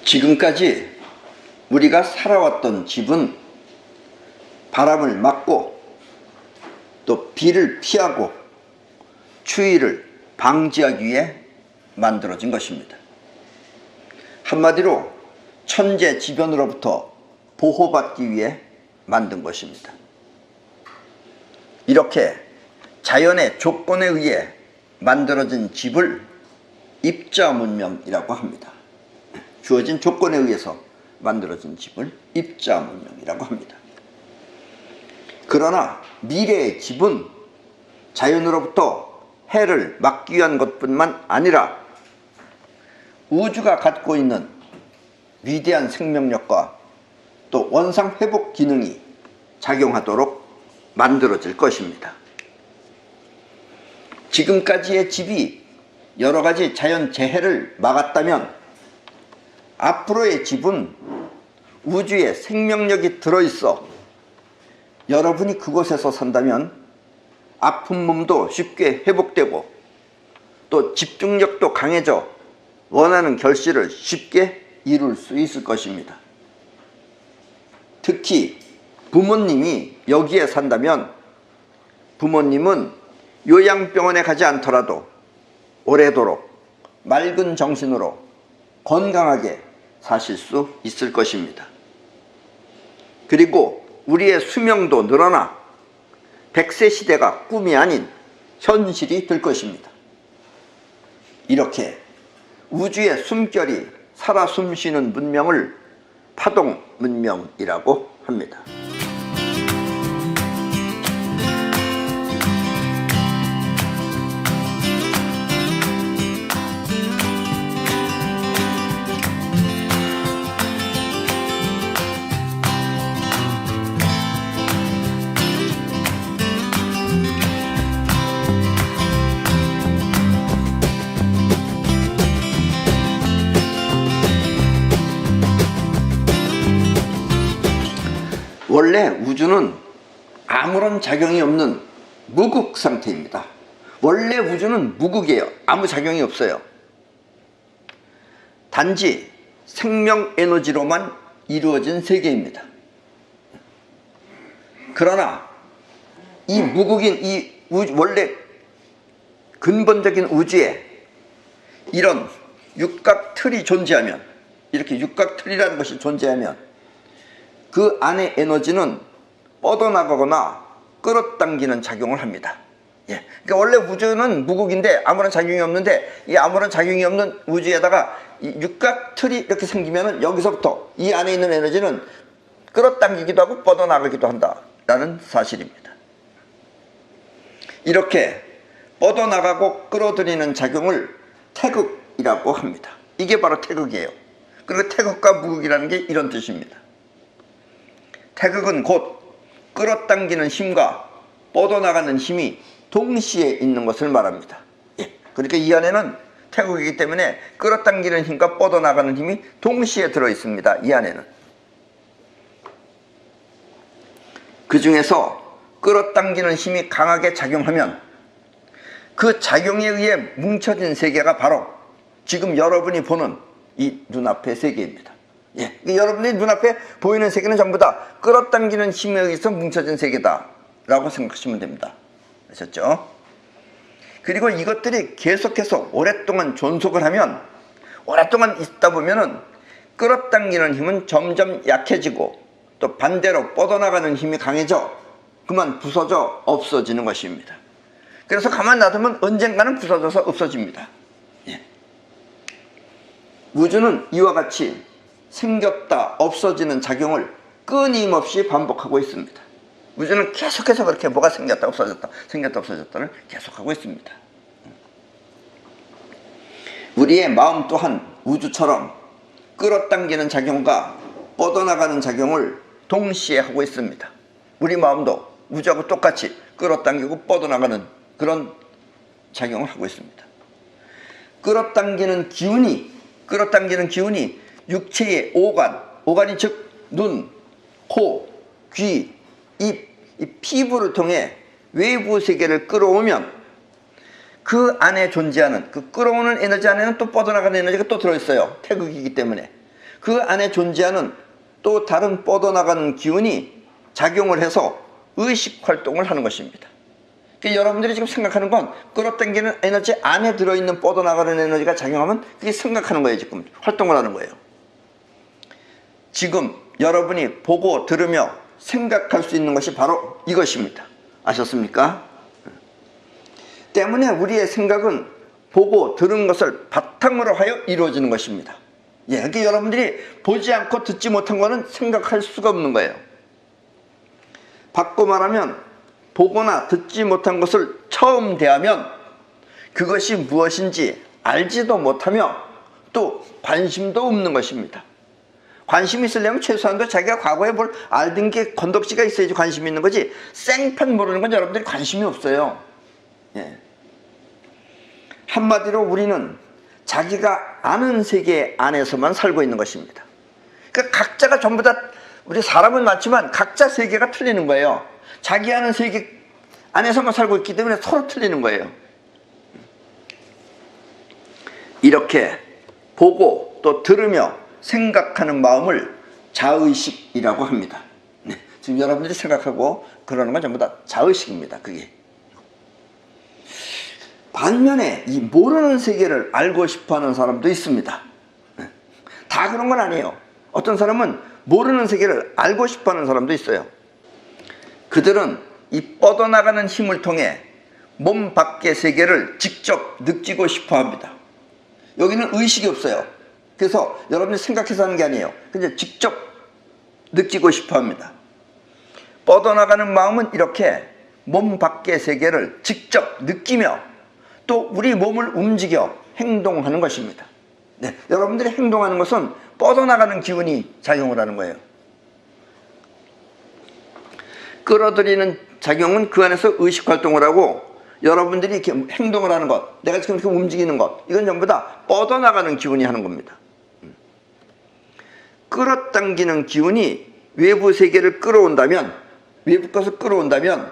지금까지 우리가 살아왔던 집은 바람을 막고 또 비를 피하고 추위를 방지하기 위해 만들어진 것입니다. 한마디로 천재지변으로부터 보호받기 위해 만든 것입니다. 이렇게 자연의 조건에 의해 만들어진 집을 입자문명이라고 합니다. 주어진 조건에 의해서 만들어진 집을 입자문명이라고 합니다. 그러나 미래의 집은 자연으로부터 해를 막기 위한 것뿐만 아니라 우주가 갖고 있는 위대한 생명력과 또 원상 회복 기능이 작용하도록 만들어질 것입니다. 지금까지의 집이 여러 가지 자연 재해를 막았다면 앞으로의 집은 우주에 생명력이 들어있어 여러분이 그곳에서 산다면 아픈 몸도 쉽게 회복되고 또 집중력도 강해져 원하는 결실을 쉽게 이룰 수 있을 것입니다. 특히 부모님이 여기에 산다면 부모님은 요양병원에 가지 않더라도 오래도록 맑은 정신으로 건강하게 사실 수 있을 것입니다. 그리고 우리의 수명도 늘어나 100세 시대가 꿈이 아닌 현실이 될 것입니다. 이렇게 우주의 숨결이 살아 숨쉬는 문명을 파동 문명이라고 합니다. 원래 우주는 아무런 작용이 없는 무극 상태입니다. 원래 우주는 무극이에요. 아무 작용이 없어요. 단지 생명 에너지로만 이루어진 세계입니다. 그러나 이 무극인 이 원래 근본적인 우주에 이런 육각틀이 존재하면, 이렇게 육각틀이라는 것이 존재하면 그 안의 에너지는 뻗어나가거나 끌어당기는 작용을 합니다. 예. 그러니까 원래 우주는 무극인데 아무런 작용이 없는데 이 아무런 작용이 없는 우주에다가 이 육각틀이 이렇게 생기면 여기서부터 이 안에 있는 에너지는 끌어당기기도 하고 뻗어나가기도 한다라는 사실입니다. 이렇게 뻗어나가고 끌어들이는 작용을 태극이라고 합니다. 이게 바로 태극이에요. 그리고 태극과 무극이라는 게 이런 뜻입니다. 태극은 곧 끌어당기는 힘과 뻗어나가는 힘이 동시에 있는 것을 말합니다. 예. 그러니까 이 안에는 태극이기 때문에 끌어당기는 힘과 뻗어나가는 힘이 동시에 들어있습니다. 이 안에는. 그 중에서 끌어당기는 힘이 강하게 작용하면 그 작용에 의해 뭉쳐진 세계가 바로 지금 여러분이 보는 이 눈앞의 세계입니다. 예, 여러분의 눈앞에 보이는 세계는 전부 다 끌어당기는 힘에 의해서 뭉쳐진 세계다 라고 생각하시면 됩니다. 아셨죠? 그리고 이것들이 계속해서 오랫동안 존속을 하면, 오랫동안 있다 보면은 끌어당기는 힘은 점점 약해지고 또 반대로 뻗어나가는 힘이 강해져 그만 부서져 없어지는 것입니다. 그래서 가만 놔두면 언젠가는 부서져서 없어집니다. 예. 우주는 이와 같이 생겼다 없어지는 작용을 끊임없이 반복하고 있습니다. 우주는 계속해서 그렇게 뭐가 생겼다 없어졌다 생겼다 없어졌다를 계속하고 있습니다. 우리의 마음 또한 우주처럼 끌어당기는 작용과 뻗어나가는 작용을 동시에 하고 있습니다. 우리 마음도 우주하고 똑같이 끌어당기고 뻗어나가는 그런 작용을 하고 있습니다. 끌어당기는 기운이 육체의 오간이 즉 눈, 코, 귀, 입, 이 피부를 통해 외부 세계를 끌어오면 그 안에 존재하는 그 끌어오는 에너지 안에는 또 뻗어나가는 에너지가 또 들어있어요. 태극이기 때문에. 그 안에 존재하는 또 다른 뻗어나가는 기운이 작용을 해서 의식 활동을 하는 것입니다. 그러니까 여러분들이 지금 생각하는 건 끌어당기는 에너지 안에 들어있는 뻗어나가는 에너지가 작용하면 그게 생각하는 거예요. 지금 활동을 하는 거예요. 지금 여러분이 보고 들으며 생각할 수 있는 것이 바로 이것입니다. 아셨습니까? 때문에 우리의 생각은 보고 들은 것을 바탕으로 하여 이루어지는 것입니다. 예, 그러니까 여러분들이 보지 않고 듣지 못한 거는 생각할 수가 없는 거예요. 바꿔 말하면 보거나 듣지 못한 것을 처음 대하면 그것이 무엇인지 알지도 못하며 또 관심도 없는 것입니다. 관심이 있으려면 최소한도 자기가 과거에 뭘 알던 게 건덕지가 있어야지 관심이 있는 거지, 생판 모르는 건 여러분들이 관심이 없어요. 예. 한마디로 우리는 자기가 아는 세계 안에서만 살고 있는 것입니다. 그러니까 각자가 전부 다, 우리 사람은 많지만 각자 세계가 틀리는 거예요. 자기 아는 세계 안에서만 살고 있기 때문에 서로 틀리는 거예요. 이렇게 보고 또 들으며 생각하는 마음을 자의식이라고 합니다. 네, 지금 여러분들이 생각하고 그러는 건 전부 다 자의식입니다. 그게. 반면에 이 모르는 세계를 알고 싶어하는 사람도 있습니다. 네, 다 그런 건 아니에요. 어떤 사람은 모르는 세계를 알고 싶어하는 사람도 있어요. 그들은 이 뻗어나가는 힘을 통해 몸 밖의 세계를 직접 느끼고 싶어 합니다. 여기는 의식이 없어요. 그래서 여러분이 생각해서 하는 게 아니에요. 근데 직접 느끼고 싶어 합니다. 뻗어나가는 마음은 이렇게 몸 밖의 세계를 직접 느끼며 또 우리 몸을 움직여 행동하는 것입니다. 네, 여러분들이 행동하는 것은 뻗어나가는 기운이 작용을 하는 거예요. 끌어들이는 작용은 그 안에서 의식활동을 하고, 여러분들이 이렇게 행동을 하는 것, 내가 지금 이렇게 움직이는 것, 이건 전부 다 뻗어나가는 기운이 하는 겁니다. 끌어당기는 기운이 외부 세계를 끌어온다면, 외부 것을 끌어온다면,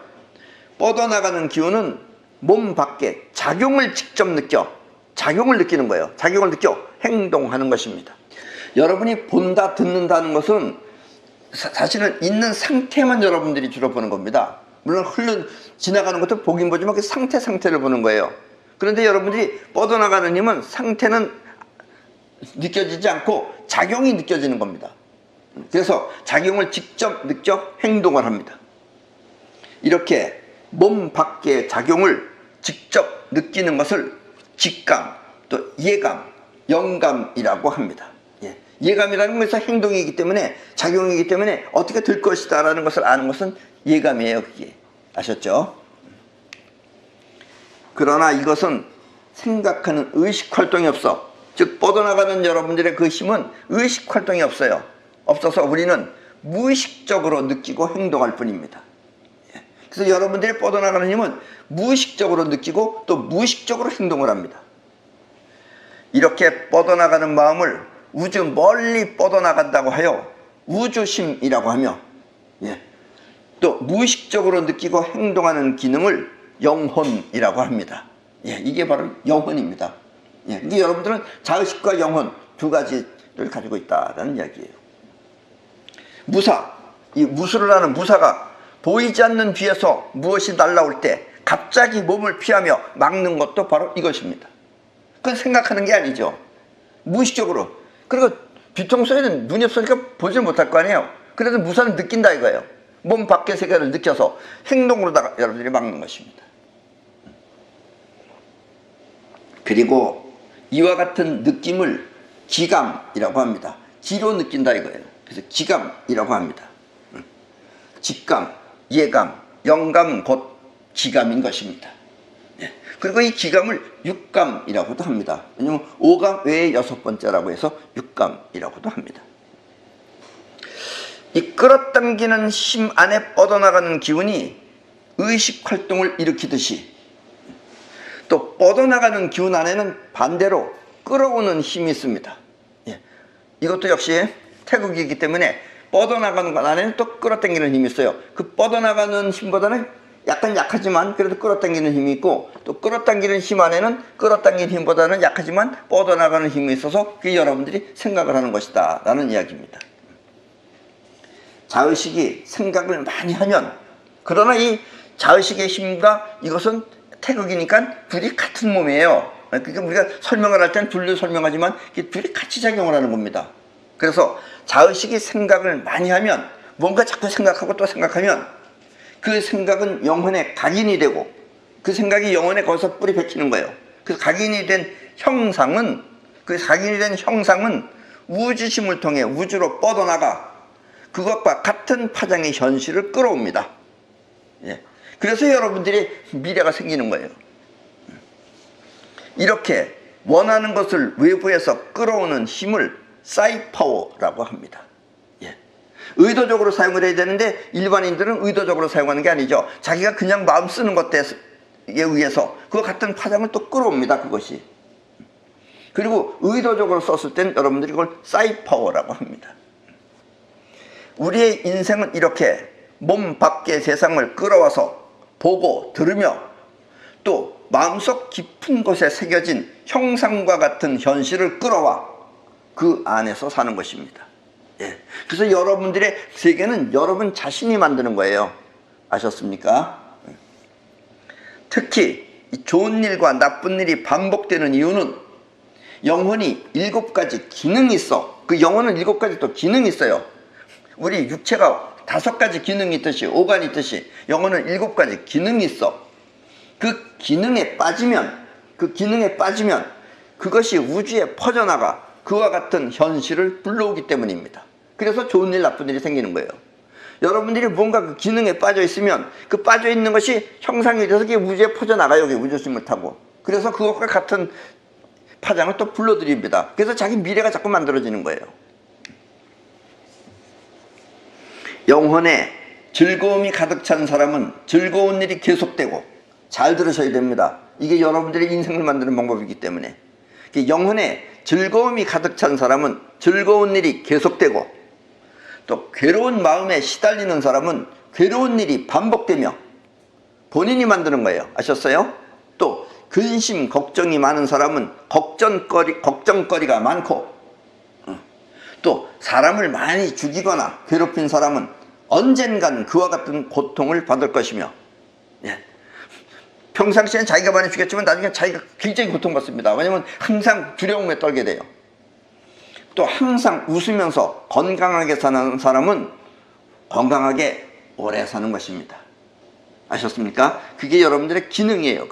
뻗어나가는 기운은 몸 밖에 작용을 직접 느껴, 작용을 느끼는 거예요. 작용을 느껴 행동하는 것입니다. 여러분이 본다, 듣는다는 것은 사실은 있는 상태만 여러분들이 주로 보는 겁니다. 물론 지나가는 것도 보긴 보지만 그 상태를 보는 거예요. 그런데 여러분들이 뻗어나가는 힘은 상태는 느껴지지 않고 작용이 느껴지는 겁니다. 그래서 작용을 직접 느껴 행동을 합니다. 이렇게 몸 밖의 작용을 직접 느끼는 것을 직감, 또 예감, 영감이라고 합니다. 예. 예감이라는 것은 행동이기 때문에, 작용이기 때문에 어떻게 될 것이다 라는 것을 아는 것은 예감이에요. 그게. 아셨죠? 그러나 이것은 생각하는 의식활동이 없어. 즉 뻗어나가는 여러분들의 그 힘은 의식활동이 없어요. 없어서 우리는 무의식적으로 느끼고 행동할 뿐입니다. 그래서 여러분들이 뻗어나가는 힘은 무의식적으로 느끼고 또 무의식적으로 행동을 합니다. 이렇게 뻗어나가는 마음을 우주 멀리 뻗어나간다고 하여 우주심이라고 하며, 또 무의식적으로 느끼고 행동하는 기능을 영혼이라고 합니다. 이게 바로 영혼입니다. 이게 여러분들은 자의식과 영혼 두 가지를 가지고 있다는 이야기예요. 무사, 이 무술을 하는 무사가 보이지 않는 뒤에서 무엇이 날아올 때 갑자기 몸을 피하며 막는 것도 바로 이것입니다. 그건 생각하는 게 아니죠. 무의식적으로. 그리고 뒤통수에는 눈이 없으니까 보지 못할 거 아니에요. 그래도 무사는 느낀다 이거예요. 몸 밖의 세계를 느껴서 행동으로다가 여러분들이 막는 것입니다. 그리고 이와 같은 느낌을 기감이라고 합니다. 기로 느낀다 이거예요. 그래서 기감이라고 합니다. 직감, 예감, 영감 곧 기감인 것입니다. 그리고 이 기감을 육감이라고도 합니다. 왜냐하면 오감 외에 여섯 번째라고 해서 육감이라고도 합니다. 이 끌어당기는 힘 안에 뻗어나가는 기운이 의식활동을 일으키듯이, 또 뻗어나가는 기운 안에는 반대로 끌어오는 힘이 있습니다. 이것도 역시 태극이기 때문에 뻗어나가는 것 안에는 또 끌어당기는 힘이 있어요. 그 뻗어나가는 힘보다는 약간 약하지만 그래도 끌어당기는 힘이 있고, 또 끌어당기는 힘 안에는 끌어당기는 힘보다는 약하지만 뻗어나가는 힘이 있어서 그게 여러분들이 생각을 하는 것이다 라는 이야기입니다. 자의식이 생각을 많이 하면, 그러나 이 자의식의 힘과 이것은 태극이니까 둘이 같은 몸이에요. 그러니까 우리가 설명을 할 때는 둘로 설명하지만 둘이 같이 작용을 하는 겁니다. 그래서 자의식이 생각을 많이 하면, 뭔가 자꾸 생각하고 또 생각하면 그 생각은 영혼에 각인이 되고, 그 생각이 영혼에 거기서 뿌리 박히는 거예요. 그 각인이 된 형상은, 우주심을 통해 우주로 뻗어나가 그것과 같은 파장의 현실을 끌어옵니다. 예. 그래서 여러분들이 미래가 생기는 거예요. 이렇게 원하는 것을 외부에서 끌어오는 힘을 사이파워라고 합니다. 예. 의도적으로 사용을 해야 되는데 일반인들은 의도적으로 사용하는 게 아니죠. 자기가 그냥 마음 쓰는 것에 의해서 그와 같은 파장을 또 끌어옵니다. 그것이. 그리고 의도적으로 썼을 땐 여러분들이 그걸 사이파워라고 합니다. 우리의 인생은 이렇게 몸 밖의 세상을 끌어와서 보고 들으며 또 마음속 깊은 곳에 새겨진 형상과 같은 현실을 끌어와 그 안에서 사는 것입니다. 예. 그래서 여러분들의 세계는 여러분 자신이 만드는 거예요. 아셨습니까? 특히 좋은 일과 나쁜 일이 반복되는 이유는 영혼이 7가지 기능이 있어. 그 영혼은 7가지 또 기능이 있어요. 우리 육체가 5가지 기능이 있듯이, 오간이 있듯이 영혼은 7가지 기능이 있어. 그 기능에 빠지면 그것이 우주에 퍼져나가 그와 같은 현실을 불러오기 때문입니다. 그래서 좋은 일 나쁜 일이 생기는 거예요. 여러분들이 뭔가 그 기능에 빠져 있으면 그 빠져 있는 것이 형상이 돼서 그게 우주에 퍼져나가요. 여기 우주심을 타고. 그래서 그것과 같은 파장을 또 불러들입니다. 그래서 자기 미래가 자꾸 만들어지는 거예요. 영혼에 즐거움이 가득 찬 사람은 즐거운 일이 계속되고, 잘 들으셔야 됩니다. 이게 여러분들의 인생을 만드는 방법이기 때문에. 영혼에 즐거움이 가득 찬 사람은 즐거운 일이 계속되고, 또 괴로운 마음에 시달리는 사람은 괴로운 일이 반복되며 본인이 만드는 거예요. 아셨어요? 또 근심, 걱정이 많은 사람은 걱정거리가 많고, 또 사람을 많이 죽이거나 괴롭힌 사람은 언젠간 그와 같은 고통을 받을 것이며, 예. 평상시엔 자기가 많이 죽였지만 나중에 자기가 굉장히 고통받습니다. 왜냐하면 항상 두려움에 떨게 돼요. 또 항상 웃으면서 건강하게 사는 사람은 건강하게 오래 사는 것입니다. 아셨습니까? 그게 여러분들의 기능이에요.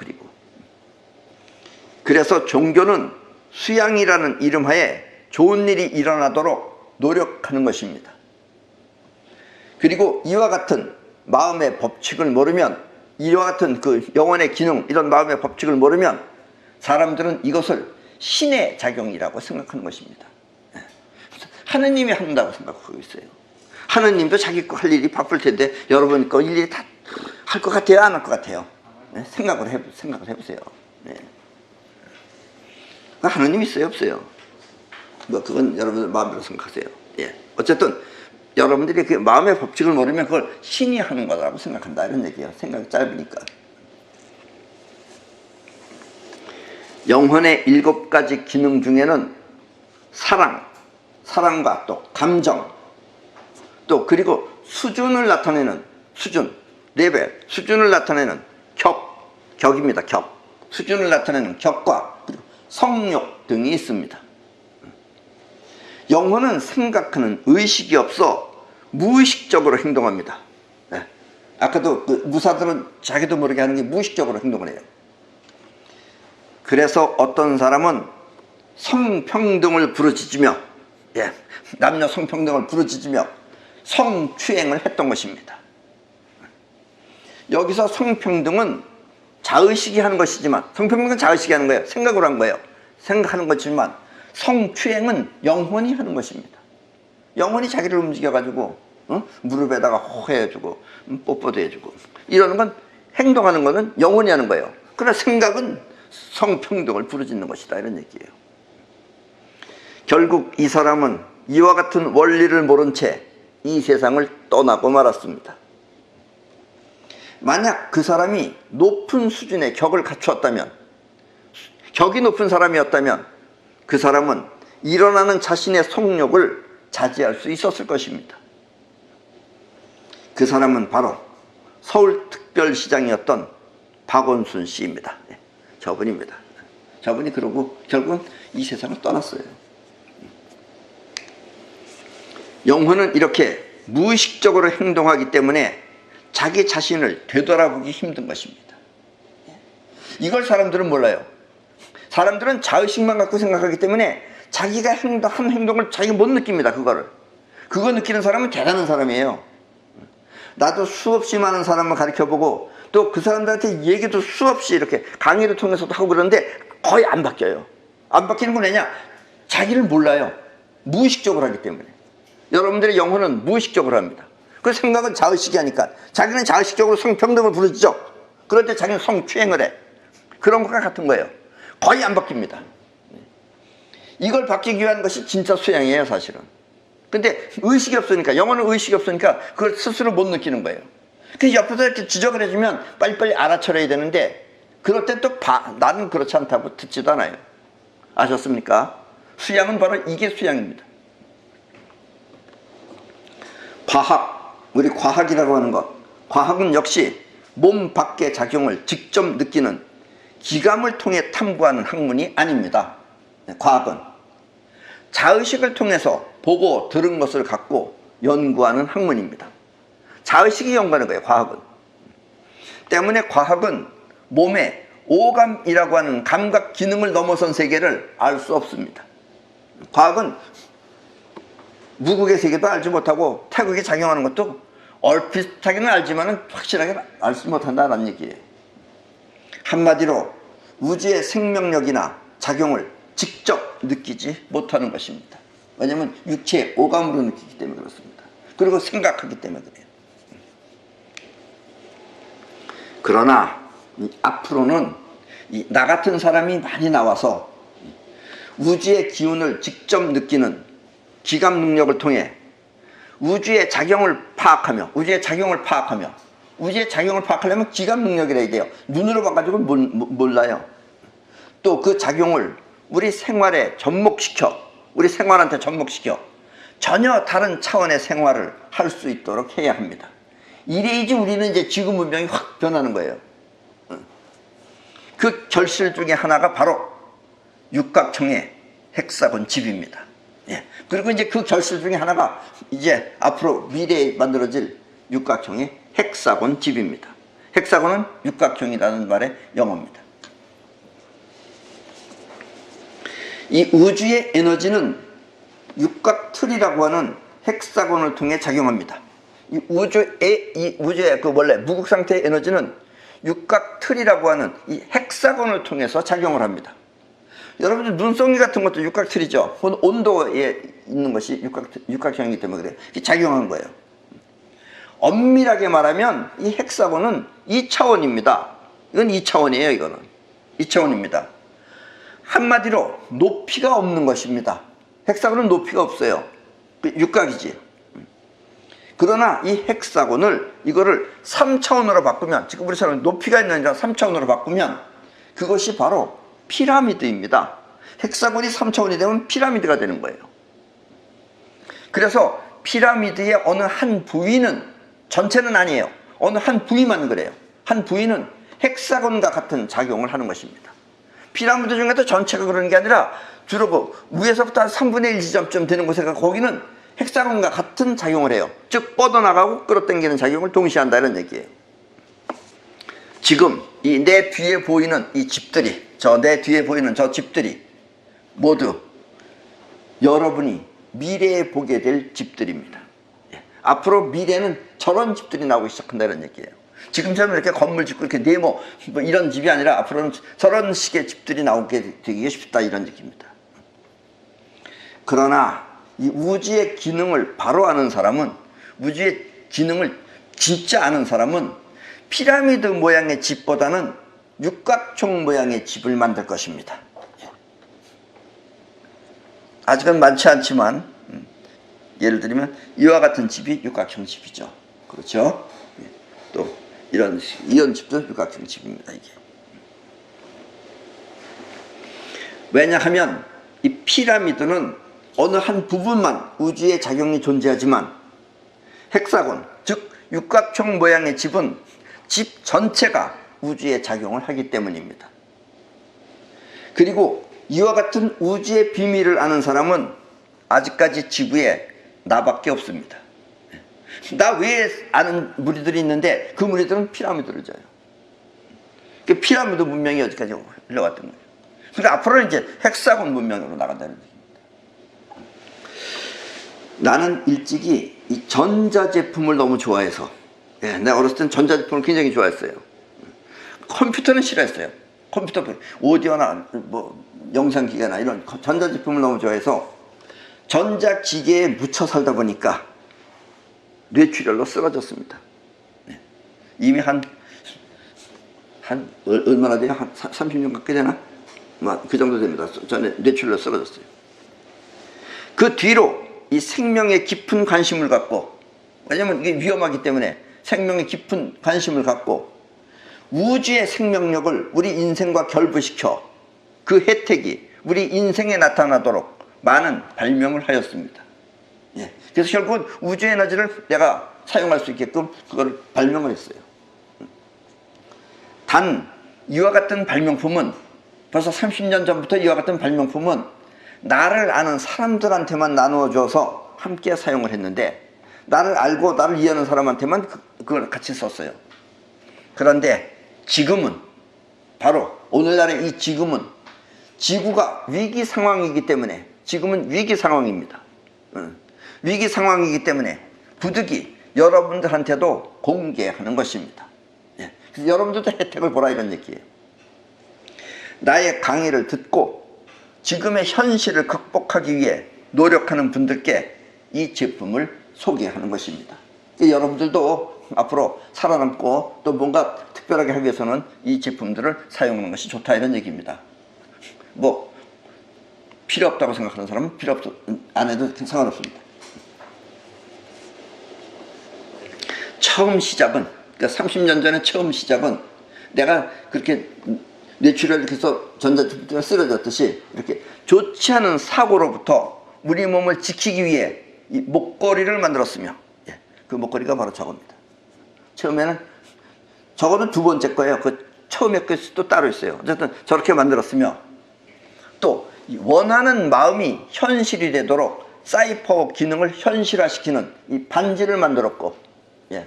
그래서 종교는 수양이라는 이름하에 좋은 일이 일어나도록 노력하는 것입니다. 그리고 이와 같은 마음의 법칙을 모르면, 이와 같은 그 영혼의 기능, 이런 마음의 법칙을 모르면 사람들은 이것을 신의 작용이라고 생각하는 것입니다. 하느님이 한다고 생각하고 있어요. 하느님도 자기 거 할 일이 바쁠 텐데 여러분 거 일일이 다 할 것 같아요? 안 할 것 같아요? 생각을 해보세요. 하느님 있어요? 없어요? 그건 여러분들 마음대로 생각하세요. 예. 어쨌든 여러분들이 그 마음의 법칙을 모르면 그걸 신이 하는 거라고 생각한다, 이런 얘기예요. 생각이 짧으니까. 영혼의 7가지 기능 중에는 사랑과 또 감정, 또 그리고 수준을 나타내는 레벨, 수준을 나타내는 격입니다. 수준을 나타내는 격과 그리고 성욕 등이 있습니다. 영혼은 생각하는 의식이 없어 무의식적으로 행동합니다. 네. 아까도 그 무사들은 자기도 모르게 하는 게 무의식적으로 행동을 해요. 그래서 어떤 사람은 성평등을 부르짖으며, 예, 남녀 성평등을 부르짖으며 성추행을 했던 것입니다. 여기서 성평등은 자의식이 하는 것이지만, 성평등은 자의식이 하는 거예요. 생각으로 한 거예요. 생각하는 것이지만 성추행은 영혼이 하는 것입니다. 영혼이 자기를 움직여가지고 무릎에다가 호해주고 뽀뽀도 해주고 이러는 건, 행동하는 거는 영혼이 하는 거예요. 그러나 생각은 성평등을 부르짖는 것이다, 이런 얘기예요. 결국 이 사람은 이와 같은 원리를 모른 채 이 세상을 떠나고 말았습니다. 만약 그 사람이 높은 수준의 격을 갖추었다면, 격이 높은 사람이었다면 그 사람은 일어나는 자신의 성욕을 자제할 수 있었을 것입니다. 그 사람은 바로 서울특별시장이었던 박원순 씨입니다. 저분입니다. 저분이 그러고 결국은 이 세상을 떠났어요. 영혼은 이렇게 무의식적으로 행동하기 때문에 자기 자신을 되돌아보기 힘든 것입니다. 이걸 사람들은 몰라요. 사람들은 자의식만 갖고 생각하기 때문에 자기가 한 행동을 자기가 못 느낍니다. 그거 느끼는 사람은 대단한 사람이에요. 나도 수없이 많은 사람을 가르쳐보고 또 그 사람들한테 얘기도 수없이 이렇게 강의를 통해서도 하고 그러는데 거의 안 바뀌어요. 안 바뀌는 건 왜냐? 자기를 몰라요. 무의식적으로 하기 때문에. 여러분들의 영혼은 무의식적으로 합니다. 그 생각은 자의식이 하니까 자기는 자의식적으로 성평등을 부르짖죠. 그럴 때 자기는 성추행을 해. 그런 것과 같은 거예요. 거의 안 바뀝니다. 이걸 바뀌기 위한 것이 진짜 수양이에요, 사실은. 근데 의식이 없으니까, 영혼은 의식이 없으니까 그걸 스스로 못 느끼는 거예요. 그래서 옆에서 이렇게 지적을 해주면 빨리빨리 알아차려야 되는데 그럴 때 또 나는 그렇지 않다고 듣지도 않아요. 아셨습니까? 수양은 바로 이게 수양입니다. 우리 과학이라고 하는 것, 과학은 역시 몸 밖의 작용을 직접 느끼는 기감을 통해 탐구하는 학문이 아닙니다. 과학은 자의식을 통해서 보고 들은 것을 갖고 연구하는 학문입니다. 자의식이 연구하는 거예요, 과학은. 때문에 과학은 몸의 오감이라고 하는 감각 기능을 넘어선 세계를 알 수 없습니다. 과학은 무국의 세계도 알지 못하고 태극이 작용하는 것도 얼핏하게는 알지만 확실하게 알지 못한다는 얘기예요. 한마디로 우주의 생명력이나 작용을 직접 느끼지 못하는 것입니다. 왜냐하면 육체의 오감으로 느끼기 때문에 그렇습니다. 그리고 생각하기 때문에 그래요. 그러나 앞으로는 나 같은 사람이 많이 나와서 우주의 기운을 직접 느끼는 기감 능력을 통해 우주의 작용을 파악하려면 기감 능력이라 해야 돼요. 눈으로 봐가지고 몰라요. 또 그 작용을 우리 생활한테 접목시켜 전혀 다른 차원의 생활을 할 수 있도록 해야 합니다. 이래야지 우리는 이제 지구 문명이 확 변하는 거예요. 그 결실 중에 하나가 바로 육각형의 헥사곤 집입니다. 예. 그리고 이제 그 결실 중에 하나가 이제 앞으로 미래에 만들어질 육각형의 헥사곤 집입니다. 헥사곤은 육각형이라는 말의 영어입니다. 이 우주의 에너지는 육각틀이라고 하는 헥사곤을 통해 작용합니다. 이 우주의 그 원래 무국 상태의 에너지는 육각틀이라고 하는 이 헥사곤을 통해서 작용을 합니다. 여러분들 눈송이 같은 것도 육각틀이죠. 온도에 있는 것이 육각형이기 때문에 그래요. 작용한 거예요. 엄밀하게 말하면 이 헥사곤은 2차원입니다. 이건 2차원이에요. 이거는 2차원입니다. 한마디로 높이가 없는 것입니다. 헥사곤은 높이가 없어요. 육각이지. 그러나 이 헥사곤을 이거를 3차원으로 바꾸면, 지금 우리처럼 높이가 있는 게 3차원으로 바꾸면 그것이 바로 피라미드입니다. 헥사곤이 3차원이 되면 피라미드가 되는 거예요. 그래서 피라미드의 어느 한 부위는, 전체는 아니에요. 어느 한 부위만 그래요. 한 부위는 헥사곤과 같은 작용을 하는 것입니다. 피라미드 중에도 전체가 그러는 게 아니라 주로 그 위에서부터 한 3분의 1 지점쯤 되는 곳에 거기는 헥사곤과 같은 작용을 해요. 즉 뻗어나가고 끌어당기는 작용을 동시에 한다 이런 얘기예요. 지금 이 내 뒤에 보이는 이 집들이, 내 뒤에 보이는 저 집들이 모두 여러분이 미래에 보게 될 집들입니다. 앞으로 미래는 저런 집들이 나오기 시작한다 이런 얘기예요. 지금처럼 이렇게 건물 짓고 이렇게 네모 뭐 이런 집이 아니라 앞으로는 저런 식의 집들이 나오게 되기 쉽다 이런 얘기입니다. 그러나 이 우주의 기능을 바로 아는 사람은, 우주의 기능을 진짜 아는 사람은 피라미드 모양의 집보다는 육각형 모양의 집을 만들 것입니다. 아직은 많지 않지만 예를 들면 이와 같은 집이 육각형 집이죠. 그렇죠? 또 이런 이온집도 육각형 집입니다. 이게. 왜냐하면 이 피라미드는 어느 한 부분만 우주의 작용이 존재하지만 헥사곤, 즉 육각형 모양의 집은 집 전체가 우주의 작용을 하기 때문입니다. 그리고 이와 같은 우주의 비밀을 아는 사람은 아직까지 지구에 나밖에 없습니다. 나 외에 아는 무리들이 있는데 그 무리들은 피라미드를 져요. 그 피라미드 문명이 어디까지 흘러갔던 거예요. 그러니까 앞으로는 이제 헥사곤 문명으로 나간다는 얘기입니다. 나는 일찍이 이 전자제품을 너무 좋아해서, 내가 어렸을 땐 전자제품을 굉장히 좋아했어요. 컴퓨터는 싫어했어요. 컴퓨터, 오디오나 뭐 영상기계나 이런 전자제품을 너무 좋아해서 전자기계에 묻혀 살다 보니까 뇌출혈로 쓰러졌습니다. 이미 얼마나 돼요? 한 30년 가까이 되나? 그 정도 됩니다. 전에 뇌출혈로 쓰러졌어요. 그 뒤로 이 생명에 깊은 관심을 갖고, 왜냐면 이게 위험하기 때문에 생명에 깊은 관심을 갖고 우주의 생명력을 우리 인생과 결부시켜 그 혜택이 우리 인생에 나타나도록 많은 발명을 하였습니다. 그래서 결국은 우주 에너지를 내가 사용할 수 있게끔 그걸 발명을 했어요. 단 이와 같은 발명품은 벌써 30년 전부터 이와 같은 발명품은 나를 아는 사람들한테만 나누어 줘서 함께 사용을 했는데 나를 알고 나를 이해하는 사람한테만 그걸 같이 썼어요. 그런데 지금은, 바로 오늘날의 이 지금은 지구가 위기 상황이기 때문에, 지금은 위기 상황입니다. 위기 상황이기 때문에 부득이 여러분들한테도 공개하는 것입니다. 그래서 여러분들도 혜택을 보라, 이런 얘기예요. 나의 강의를 듣고 지금의 현실을 극복하기 위해 노력하는 분들께 이 제품을 소개하는 것입니다. 여러분들도 앞으로 살아남고 또 뭔가 특별하게 하기 위해서는 이 제품들을 사용하는 것이 좋다, 이런 얘기입니다. 뭐 필요 없다고 생각하는 사람은 안 해도 상관없습니다. 처음 시작은, 그러니까 30년 전에 처음 시작은 내가 그렇게 뇌출혈을 해서 전자제품에 쓰러졌듯이 이렇게 좋지 않은 사고로부터 우리 몸을 지키기 위해 이 목걸이를 만들었으며, 그 목걸이가 바로 저겁니다. 처음에는 저거는 두 번째 거예요. 그 처음에 것도 따로 있어요. 어쨌든 저렇게 만들었으며, 또 원하는 마음이 현실이 되도록 사이퍼 기능을 현실화시키는 이 반지를 만들었고,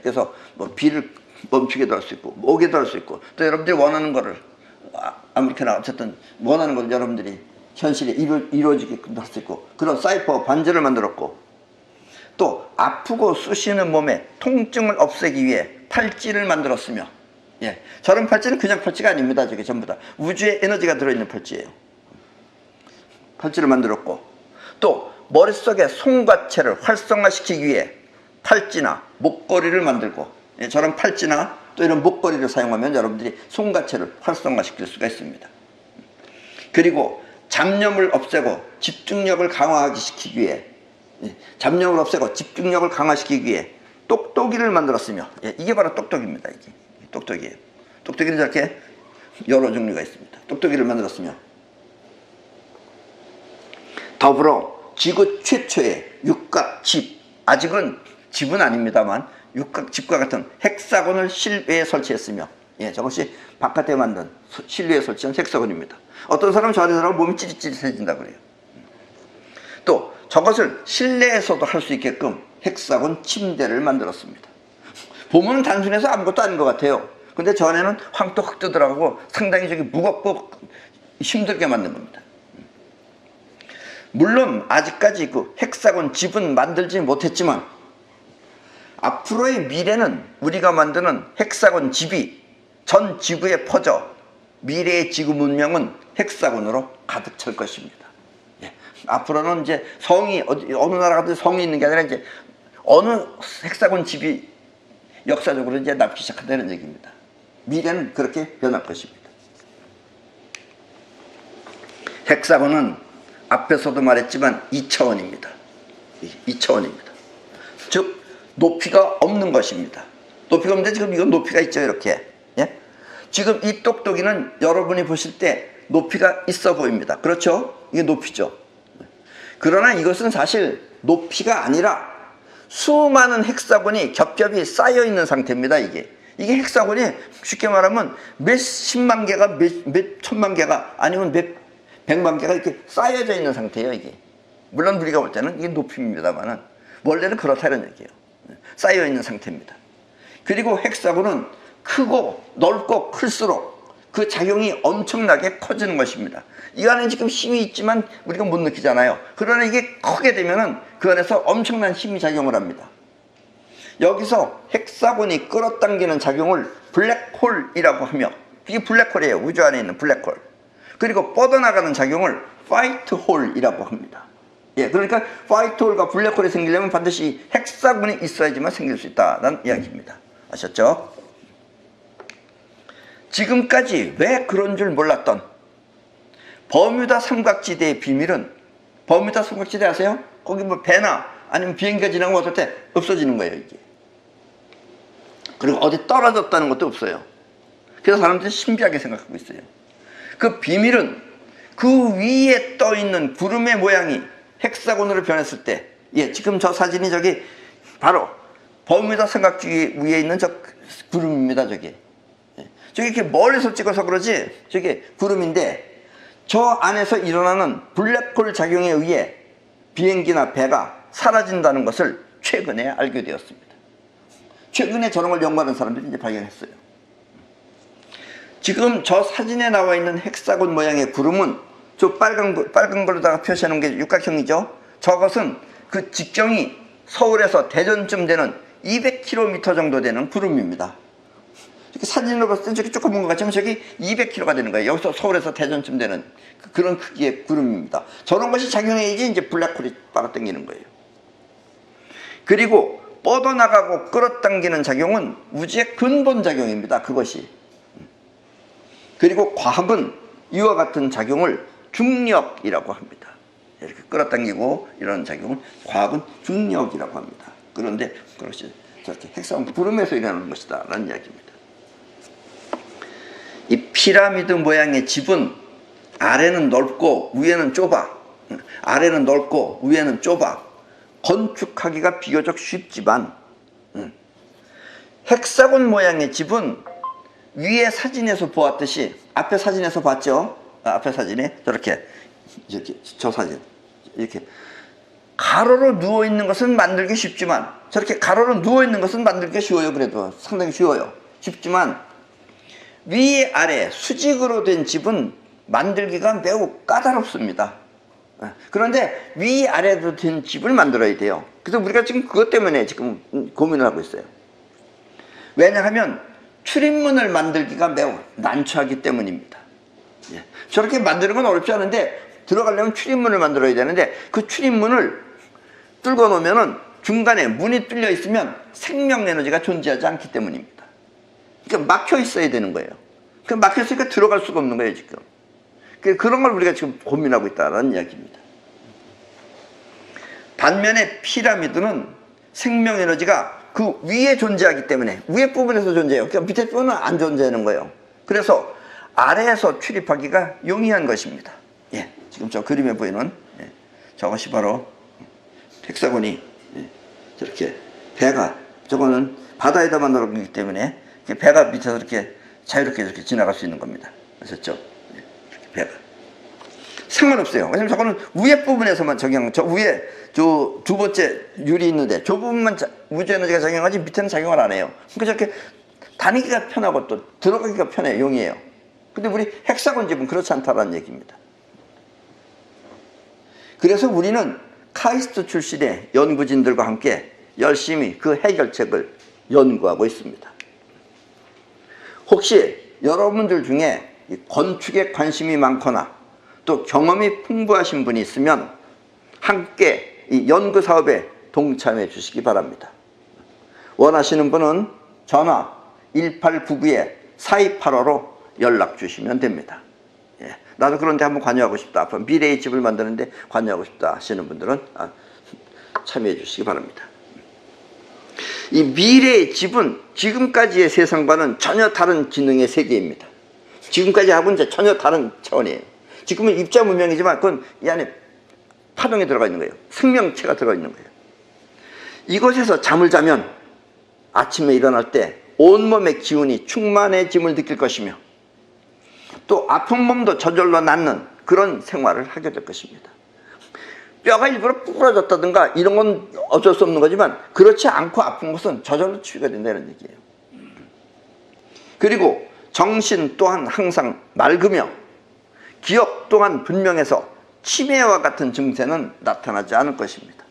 그래서 뭐 비를 멈추게도 할 수 있고 오게도 할 수 있고, 또 여러분들이 원하는 거를 아무렇게나 어쨌든 원하는 걸 여러분들이 현실에 이루어지게끔 할 수 있고, 그런 사이퍼 반지를 만들었고, 또 아프고 쑤시는 몸에 통증을 없애기 위해 팔찌를 만들었으며, 저런 팔찌는 그냥 팔찌가 아닙니다. 저게 전부 다 우주의 에너지가 들어있는 팔찌예요. 팔찌를 만들었고, 또 머릿속의 송과체를 활성화시키기 위해 팔찌나 목걸이를 만들고, 저런 팔찌나 또 이런 목걸이를 사용하면 여러분들이 송과체를 활성화시킬 수가 있습니다. 그리고 잡념을 없애고 집중력을 강화시키기 위해, 잡념을 없애고 집중력을 강화시키기 위해 똑똑이를 만들었으며, 이게 바로 똑똑입니다. 이게 똑똑이에요. 똑똑이는 저렇게 여러 종류가 있습니다. 똑똑이를 만들었으며, 더불어 지구 최초의 육각집, 아직은 집은 아닙니다만 육각집과 같은 헥사곤을 실외에 설치했으며, 저것이 바깥에 만든 실외에 설치한 헥사곤입니다. 어떤 사람은 저런 사람은 몸이 찌릿찌릿해진다 그래요. 또 저것을 실내에서도 할 수 있게끔 헥사곤 침대를 만들었습니다. 보면 단순해서 아무것도 아닌 것 같아요. 근데 저 안에는 황토 흙도 들어가고 상당히 저기 무겁고 힘들게 만든 겁니다. 물론 아직까지 그 헥사곤 집은 만들지 못했지만 앞으로의 미래는 우리가 만드는 헥사곤 집이 전 지구에 퍼져 미래의 지구 문명은 헥사곤으로 가득 찰 것입니다. 앞으로는 이제 성이 어느 나라 가든 성이 있는 게 아니라 이제 어느 헥사곤 집이 역사적으로 이제 남기 시작한다는 얘기입니다. 미래는 그렇게 변할 것입니다. 헥사곤은 앞에서도 말했지만 2차원입니다. 2차원입니다. 즉 높이가 없는 것입니다. 높이가 없는데 지금 이건 높이가 있죠, 이렇게. 예? 지금 이 똑똑이는 여러분이 보실 때 높이가 있어 보입니다. 그렇죠? 이게 높이죠. 그러나 이것은 사실 높이가 아니라 수많은 헥사곤이 겹겹이 쌓여 있는 상태입니다. 이게 헥사곤이 쉽게 말하면 몇 십만 개가 몇 천만 개가 아니면 몇 백만 개가 이렇게 쌓여져 있는 상태예요. 이게 물론 우리가 볼 때는 이게 높이입니다만은 원래는 그렇다 이런 얘기예요. 쌓여 있는 상태입니다. 그리고 헥사곤은 크고 넓고 클수록 그 작용이 엄청나게 커지는 것입니다. 이 안에 지금 힘이 있지만 우리가 못 느끼잖아요. 그러나 이게 크게 되면은 그 안에서 엄청난 힘이 작용을 합니다. 여기서 헥사곤이 끌어당기는 작용을 블랙홀이라고 하며, 이게 블랙홀이에요. 우주 안에 있는 블랙홀. 그리고 뻗어나가는 작용을 화이트홀이라고 합니다. 예, 그러니까 화이트홀과 블랙홀이 생기려면 반드시 헥사곤이 있어야지만 생길 수 있다는 이야기입니다. 아셨죠? 지금까지 왜 그런 줄 몰랐던 버뮤다 삼각지대의 비밀은, 버뮤다 삼각지대 아세요? 거기 뭐 배나 아니면 비행기가 지나고 어떨 때 없어지는 거예요, 이게. 그리고 어디 떨어졌다는 것도 없어요. 그래서 사람들이 신비하게 생각하고 있어요. 그 비밀은 그 위에 떠 있는 구름의 모양이 헥사곤으로 변했을 때, 예, 지금 저 사진이 저기 바로 버뮤다 삼각지 위에 있는 저 구름입니다, 저게. 저기 이렇게 멀리서 찍어서 그러지, 저게 구름인데, 저 안에서 일어나는 블랙홀 작용에 의해 비행기나 배가 사라진다는 것을 최근에 알게 되었습니다. 최근에 저런 걸 연구하는 사람들이 이제 발견했어요. 지금 저 사진에 나와 있는 헥사곤 모양의 구름은 저 빨간 걸로다가 표시하는 게 육각형이죠. 저것은 그 직경이 서울에서 대전쯤 되는 200km 정도 되는 구름입니다. 이렇게 사진으로 봤을 때 저기 조그만 것 같지만 저기 200km가 되는 거예요. 여기서 서울에서 대전쯤 되는 그런 크기의 구름입니다. 저런 것이 작용해야지 이제 블랙홀이 빨아당기는 거예요. 그리고 뻗어나가고 끌어당기는 작용은 우주의 근본 작용입니다. 그것이. 그리고 과학은 이와 같은 작용을 중력이라고 합니다. 이렇게 끌어당기고 이런 작용을 과학은 중력이라고 합니다. 그런데 그것이 저렇게 헥사곤 구름에서 일어나는 것이다 라는 이야기입니다. 이 피라미드 모양의 집은 아래는 넓고 위에는 좁아. 아래는 넓고 위에는 좁아. 건축하기가 비교적 쉽지만 헥사곤 모양의 집은 위에 사진에서 보았듯이, 앞에 사진에서 봤죠? 앞에 사진에 저렇게 이렇게 저 사진 이렇게 가로로 누워 있는 것은 만들기 쉽지만, 저렇게 가로로 누워 있는 것은 만들기 쉬워요. 그래도 상당히 쉬워요. 쉽지만 위 아래 수직으로 된 집은 만들기가 매우 까다롭습니다. 그런데 위 아래로 된 집을 만들어야 돼요. 그래서 우리가 지금 그것 때문에 지금 고민을 하고 있어요. 왜냐하면 출입문을 만들기가 매우 난처하기 때문입니다. 예. 저렇게 만드는 건 어렵지 않은데 들어가려면 출입문을 만들어야 되는데 그 출입문을 뚫고 놓으면은 중간에 문이 뚫려 있으면 생명 에너지가 존재하지 않기 때문입니다. 그러니까 막혀 있어야 되는 거예요. 그 막혀 있으니까 들어갈 수가 없는 거예요, 지금. 그런 걸 우리가 지금 고민하고 있다는 이야기입니다. 반면에 피라미드는 생명 에너지가 그 위에 존재하기 때문에 위에 부분에서 존재해요. 그러니까 밑에 부분은 안 존재하는 거예요. 그래서 아래에서 출입하기가 용이한 것입니다. 예, 지금 저 그림에 보이는 저것이 바로 헥사곤이 저렇게 배가, 저거는 바다에다 만들어졌기 때문에 배가 밑에서 이렇게 자유롭게 이렇게 지나갈 수 있는 겁니다. 아셨죠? 이렇게 배가 상관없어요. 왜냐면 저거는 위에 부분에서만 적용, 저 위에 저 두 번째 유리 있는데 저 부분만 우주 에너지가 작용하지 밑에는 작용을 안 해요. 그러니까 저렇게 다니기가 편하고 또 들어가기가 편해요. 용이에요. 근데 우리 헥사곤 집은 그렇지 않다는 얘기입니다. 그래서 우리는 카이스트 출신의 연구진들과 함께 열심히 그 해결책을 연구하고 있습니다. 혹시 여러분들 중에 건축에 관심이 많거나 또 경험이 풍부하신 분이 있으면 함께 이 연구 사업에 동참해 주시기 바랍니다. 원하시는 분은 전화 1899-4285로 연락 주시면 됩니다. 예, 나도 그런데 한번 관여하고 싶다, 앞으로 미래의 집을 만드는데 관여하고 싶다 하시는 분들은 참여해 주시기 바랍니다. 이 미래의 집은 지금까지의 세상과는 전혀 다른 기능의 세계입니다. 지금까지 하고는 이제 전혀 다른 차원이에요. 지금은 입자 문명이지만 그건 이 안에 파동이 들어가 있는 거예요. 생명체가 들어가 있는 거예요. 이곳에서 잠을 자면 아침에 일어날 때 온몸의 기운이 충만해짐을 느낄 것이며 또 아픈 몸도 저절로 낫는 그런 생활을 하게 될 것입니다. 뼈가 일부러 부러졌다든가 이런 건 어쩔 수 없는 거지만 그렇지 않고 아픈 것은 저절로 치유가 된다는 얘기예요. 그리고 정신 또한 항상 맑으며 기억 또한 분명해서 치매와 같은 증세는 나타나지 않을 것입니다.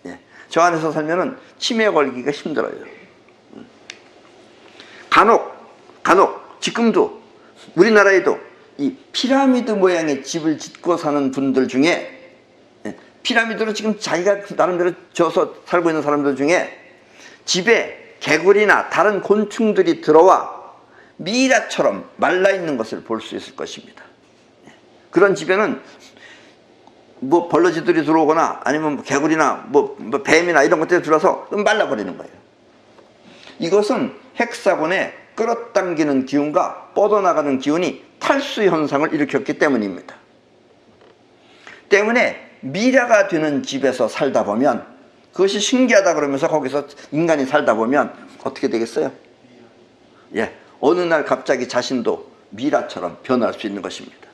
예. 저 안에서 살면은 치매에 걸리기가 힘들어요. 간혹 지금도 우리나라에도 이 피라미드 모양의 집을 짓고 사는 분들 중에 피라미드로 지금 자기가 나름대로 지어서 살고 있는 사람들 중에 집에 개구리나 다른 곤충들이 들어와 미라처럼 말라있는 것을 볼 수 있을 것입니다. 그런 집에는 뭐 벌러지들이 들어오거나 아니면 개구리나 뭐 뱀이나 이런 것들이 들어와서 말라버리는 거예요. 이것은 헥사곤의 끌어당기는 기운과 뻗어나가는 기운이 탈수 현상을 일으켰기 때문입니다. 때문에 미라가 되는 집에서 살다 보면 그것이 신기하다 그러면서 거기서 인간이 살다 보면 어떻게 되겠어요? 예, 어느 날 갑자기 자신도 미라처럼 변할 수 있는 것입니다.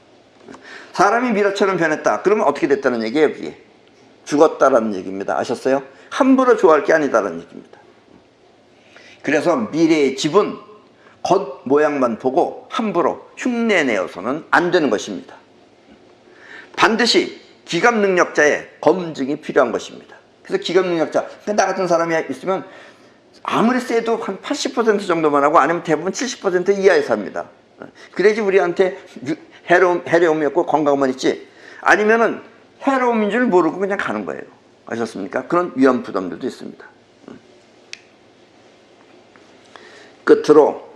사람이 미라처럼 변했다. 그러면 어떻게 됐다는 얘기예요? 그게 죽었다라는 얘기입니다. 아셨어요? 함부로 좋아할 게 아니다라는 얘기입니다. 그래서 미래의 집은 겉 모양만 보고 함부로 흉내내어서는 안 되는 것입니다. 반드시 기감 능력자의 검증이 필요한 것입니다. 그래서 기감 능력자, 나 같은 사람이 있으면 아무리 세도 한 80% 정도만 하고 아니면 대부분 70% 이하에서 합니다. 그래야지 우리한테 해로움이 없고 건강만 있지, 아니면은 해로움인 줄 모르고 그냥 가는 거예요. 아셨습니까? 그런 위험 부담들도 있습니다. 끝으로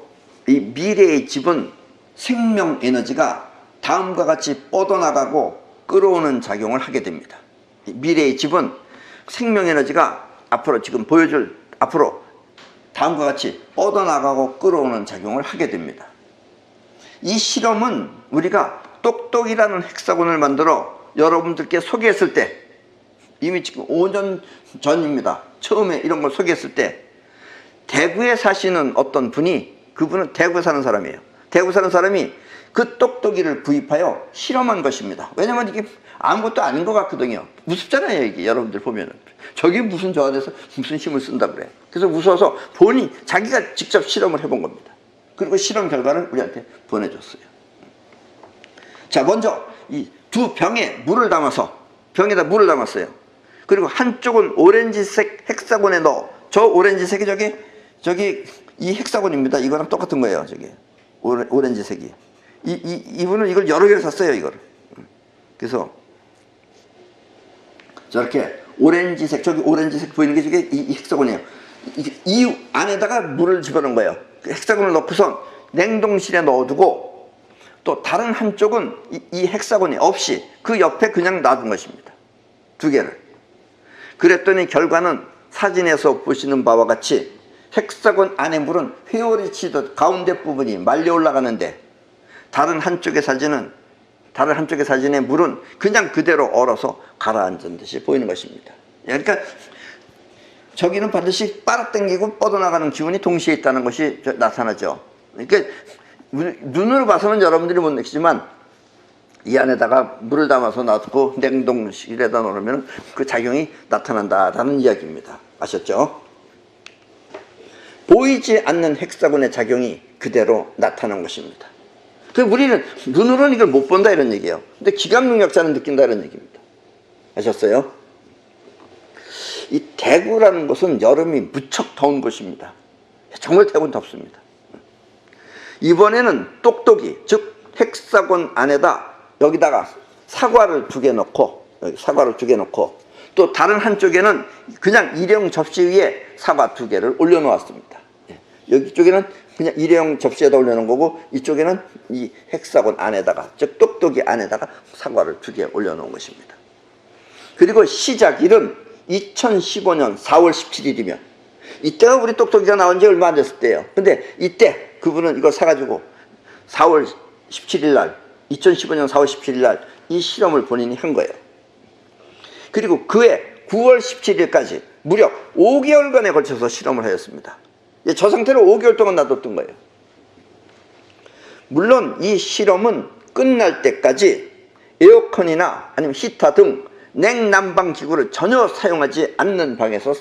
이 미래의 집은 생명 에너지가 다음과 같이 뻗어나가고 끌어오는 작용을 하게 됩니다. 미래의 집은 생명 에너지가 앞으로 지금 보여줄 앞으로 다음과 같이 뻗어나가고 끌어오는 작용을 하게 됩니다. 이 실험은 우리가 똑똑이라는 헥사곤을 만들어 여러분들께 소개했을 때, 이미 지금 5년 전입니다. 처음에 이런 걸 소개했을 때 대구에 사시는 어떤 분이, 그분은 대구에 사는 사람이에요. 대구 사는 사람이 그 똑똑이를 구입하여 실험한 것입니다. 왜냐면 이게 아무것도 아닌 것 같거든요. 우습잖아요, 이게. 여러분들 보면은 저게 무슨 저 안에서 무슨 힘을 쓴다 그래. 그래서 무서워서 본인 자기가 직접 실험을 해본 겁니다. 그리고 실험 결과를 우리한테 보내줬어요. 자, 먼저 이 두 병에 물을 담아서, 병에다 물을 담았어요. 그리고 한쪽은 오렌지색 헥사곤에 넣어. 저 오렌지색이 저기 이 헥사곤입니다. 이거랑 똑같은 거예요. 저기 오렌지색이. 이분은 이걸 여러 개를 샀어요, 이걸. 그래서 저렇게 오렌지색, 저기 오렌지색 보이는 게 저게 이 헥사곤이에요. 이 안에다가 물을 집어넣은 거예요. 그 헥사곤을 넣고선 냉동실에 넣어두고, 또 다른 한쪽은 이 헥사곤이 없이 그 옆에 그냥 놔둔 것입니다. 두 개를. 그랬더니 결과는 사진에서 보시는 바와 같이 헥사곤 안에 물은 회오리 치듯 가운데 부분이 말려 올라가는데, 다른 한쪽의 사진의 물은 그냥 그대로 얼어서 가라앉은 듯이 보이는 것입니다. 그러니까 저기는 반드시 빨아당기고 뻗어나가는 기운이 동시에 있다는 것이 나타나죠. 그러니까 눈으로 봐서는 여러분들이 못 느끼지만 이 안에다가 물을 담아서 놔두고 냉동실에다 넣으면 그 작용이 나타난다라는 이야기입니다. 아셨죠? 보이지 않는 헥사곤의 작용이 그대로 나타난 것입니다. 그래서 우리는 눈으로는 이걸 못 본다 이런 얘기예요. 근데 기감 능력자는 느낀다 이런 얘기입니다. 아셨어요? 이 대구라는 곳은 여름이 무척 더운 곳입니다. 정말 대구는 덥습니다. 이번에는 똑똑이, 즉 헥사곤 안에다 여기다가 사과를 두 개 넣고, 또 다른 한쪽에는 그냥 일회용 접시 위에 사과 두 개를 올려놓았습니다. 여기 쪽에는 그냥 일회용 접시에다 올려놓은 거고, 이쪽에는 이 헥사곤 안에다가, 즉 똑똑이 안에다가 사과를 두 개 올려놓은 것입니다. 그리고 시작일은 2015년 4월 17일이면 이때가 우리 똑똑이가 나온 지 얼마 안 됐을 때예요. 근데 이때 그분은 이걸 사가지고 4월 17일 날, 2015년 4월 17일 날 이 실험을 본인이 한 거예요. 그리고 그해 9월 17일까지 무려 5개월간에 걸쳐서 실험을 하였습니다. 저 상태로 5개월 동안 놔뒀던 거예요. 물론 이 실험은 끝날 때까지 에어컨이나 아니면 히터 등 냉난방 기구를 전혀 사용하지 않는 방에서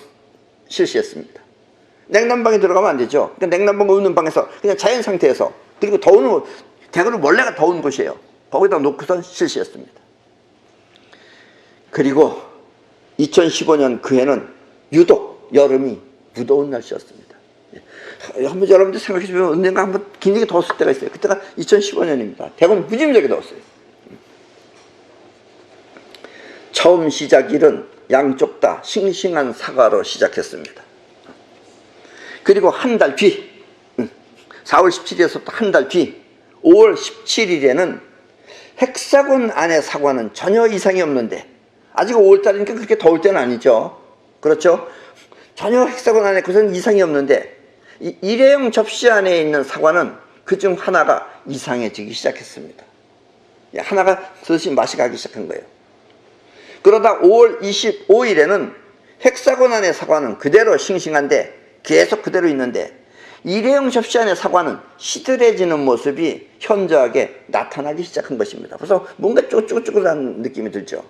실시했습니다. 냉난방에 들어가면 안 되죠. 그러니까 냉난방 없는 방에서 그냥 자연 상태에서, 그리고 더운, 대구는 원래가 더운 곳이에요. 거기다 놓고서 실시했습니다. 그리고 2015년 그 해는 유독 여름이 무더운 날씨였습니다. 한번 여러분들 생각해보면 언젠가 한번 굉장히 더웠을 때가 있어요. 그때가 2015년입니다. 대구는 무지무지하게 더웠어요. 처음 시작일은 양쪽 다 싱싱한 사과로 시작했습니다. 그리고 한 달 뒤, 4월 17일에서 또 한 달 뒤 5월 17일에는 헥사곤 안의 사과는 전혀 이상이 없는데, 아직 5월달이니까 그렇게 더울 때는 아니죠. 그렇죠? 전혀 헥사곤 안에 그것은 이상이 없는데, 이 일회용 접시 안에 있는 사과는 그중 하나가 이상해지기 시작했습니다. 하나가 슬슬 맛이 가기 시작한 거예요. 그러다 5월 25일에는 헥사곤 안의 사과는 그대로 싱싱한데 계속 그대로 있는데, 일회용 접시 안의 사과는 시들해지는 모습이 현저하게 나타나기 시작한 것입니다. 그래서 뭔가 쪼글쪼글한 느낌이 들죠.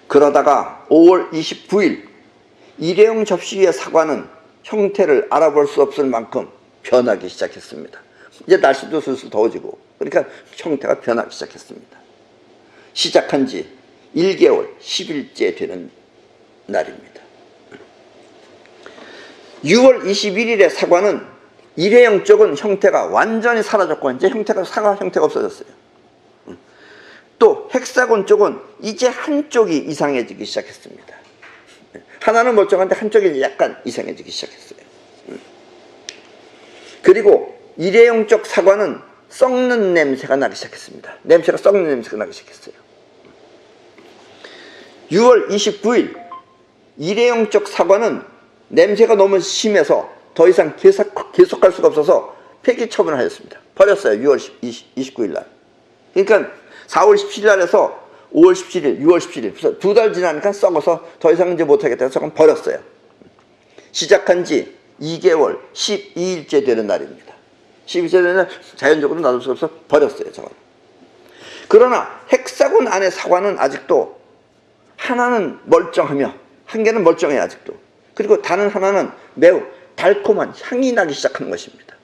그러다가 5월 29일 일회용 접시 위의 사과는 형태를 알아볼 수 없을 만큼 변하기 시작했습니다. 이제 날씨도 슬슬 더워지고 그러니까 형태가 변하기 시작했습니다. 시작한 지 1개월 10일째 되는 날입니다. 6월 21일의 사과는 일회용 쪽은 형태가 완전히 사라졌고 이제 사과 형태가 없어졌어요. 또 헥사곤 쪽은 이제 한쪽이 이상해지기 시작했습니다. 하나는 멀쩡한데 한쪽이 약간 이상해지기 시작했어요. 그리고 일회용 쪽 사과는 썩는 냄새가 나기 시작했습니다. 썩는 냄새가 나기 시작했어요. 6월 29일 일회용 쪽 사과는 냄새가 너무 심해서 더 이상 계속할 수가 없어서 폐기 처분을 하였습니다. 버렸어요. 6월 29일 날. 그러니까 4월 17일 날에서 5월 17일, 6월 17일, 그래서 2달 지나니까 썩어서 더 이상 이제 못하겠다 해서 조금 버렸어요. 시작한 지 2개월 12일째 되는 날입니다. 12일째 되는 날 자연적으로 놔둘 수 없어서 버렸어요. 저건. 그러나 헥사곤 안의 사과는 아직도 하나는 멀쩡하며 한 개는 멀쩡해요. 아직도. 그리고 다른 하나는 매우 달콤한 향이 나기 시작하는 것입니다.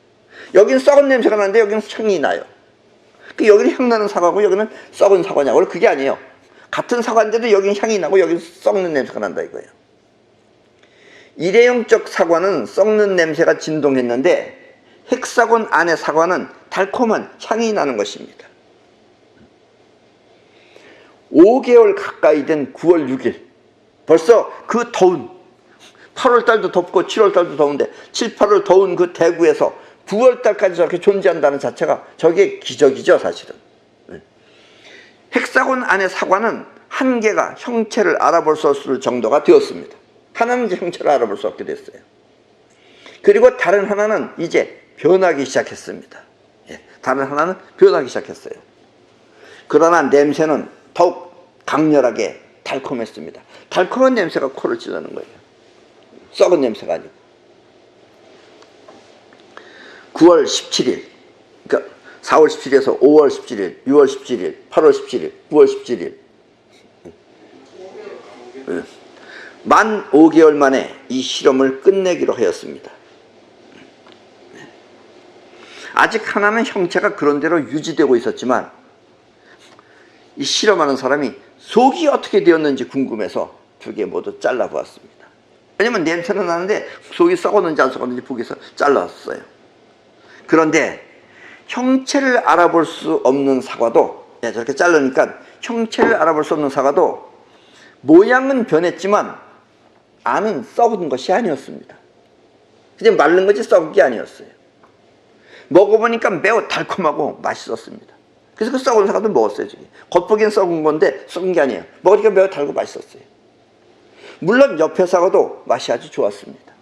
여기는 썩은 냄새가 나는데 여기는 향이 나요. 여기는 향나는 사과고 여기는 썩은 사과냐? 원래 그게 아니에요. 같은 사과인데도 여기는 향이 나고 여기는 썩는 냄새가 난다 이거예요. 일회용적 사과는 썩는 냄새가 진동했는데 헥사곤 안의 사과는 달콤한 향이 나는 것입니다. 5개월 가까이 된 9월 6일, 벌써 그 더운 8월달도 덥고 7월달도 더운데 7, 8월 더운 그 대구에서 9월달까지 저렇게 존재한다는 자체가 저게 기적이죠 사실은. 헥사곤 안의 사과는 한 개가 형체를 알아볼 수 없을 정도가 되었습니다. 하나는 이제 형체를 알아볼 수 없게 됐어요. 그리고 다른 하나는 이제 변하기 시작했습니다. 다른 하나는 변하기 시작했어요. 그러나 냄새는 더욱 강렬하게 달콤했습니다. 달콤한 냄새가 코를 찌르는 거예요. 썩은 냄새가 아니고. 9월 17일, 그러니까 4월 17일에서 5월 17일, 6월 17일, 8월 17일, 9월 17일. 만 5개월 만에 이 실험을 끝내기로 하였습니다. 아직 하나는 형체가 그런대로 유지되고 있었지만 이 실험하는 사람이 속이 어떻게 되었는지 궁금해서 2개 모두 잘라보았습니다. 왜냐면 냄새는 나는데 속이 썩었는지 안 썩었는지 보기 위해서 잘랐어요. 그런데 형체를 알아볼 수 없는 사과도, 저렇게 자르니까 형체를 알아볼 수 없는 사과도 모양은 변했지만 안은 썩은 것이 아니었습니다. 그냥 마른 거지 썩은 게 아니었어요. 먹어보니까 매우 달콤하고 맛있었습니다. 그래서 그 썩은 사과도 먹었어요. 저기. 겉보기엔 썩은 건데 썩은 게 아니에요. 먹으니까 매우 달고 맛있었어요. 물론 옆에 사과도 맛이 아주 좋았습니다.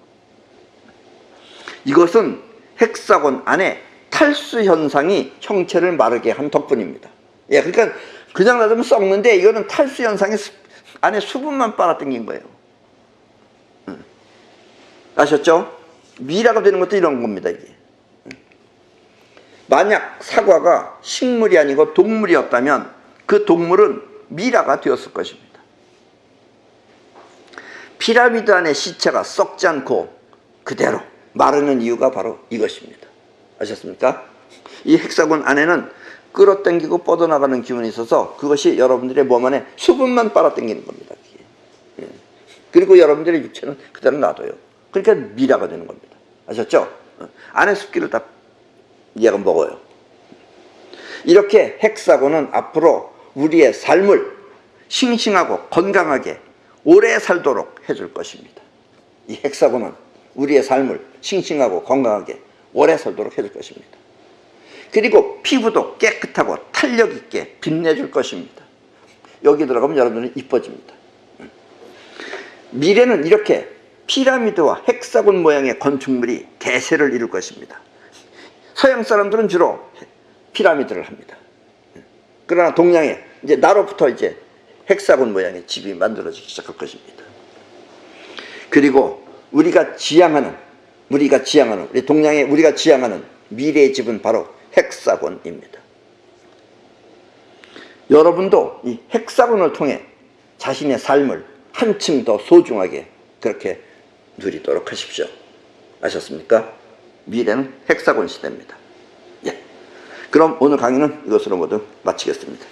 이것은 헥사곤 안에 탈수 현상이 형체를 마르게 한 덕분입니다. 예, 그러니까 그냥 놔두면 썩는데 이거는 탈수 현상이 안에 수분만 빨아당긴 거예요. 아셨죠? 미라가 되는 것도 이런 겁니다, 이게. 만약 사과가 식물이 아니고 동물이었다면 그 동물은 미라가 되었을 것입니다. 피라미드 안의 시체가 썩지 않고 그대로 마르는 이유가 바로 이것입니다. 아셨습니까? 이 헥사곤 안에는 끌어당기고 뻗어나가는 기운이 있어서 그것이 여러분들의 몸 안에 수분만 빨아당기는 겁니다. 예. 그리고 여러분들의 육체는 그대로 놔둬요. 그러니까 미라가 되는 겁니다. 아셨죠? 안에 습기를 다 얘가 먹어요. 이렇게 헥사곤은 앞으로 우리의 삶을 싱싱하고 건강하게 오래 살도록 해줄 것입니다. 이 헥사곤은 우리의 삶을 싱싱하고 건강하게 오래 살도록 해줄 것입니다. 그리고 피부도 깨끗하고 탄력 있게 빛내줄 것입니다. 여기 들어가면 여러분들은 이뻐집니다. 미래는 이렇게 피라미드와 헥사곤 모양의 건축물이 대세를 이룰 것입니다. 서양 사람들은 주로 피라미드를 합니다. 그러나 동양에 이제 나로부터 이제 헥사곤 모양의 집이 만들어지기 시작할 것입니다. 그리고 우리가 지향하는 우리 동양에 우리가 지향하는 미래의 집은 바로 헥사곤입니다. 여러분도 이 헥사곤을 통해 자신의 삶을 한층 더 소중하게 그렇게 누리도록 하십시오. 아셨습니까? 미래는 헥사곤 시대입니다. 예. 그럼 오늘 강의는 이것으로 모두 마치겠습니다.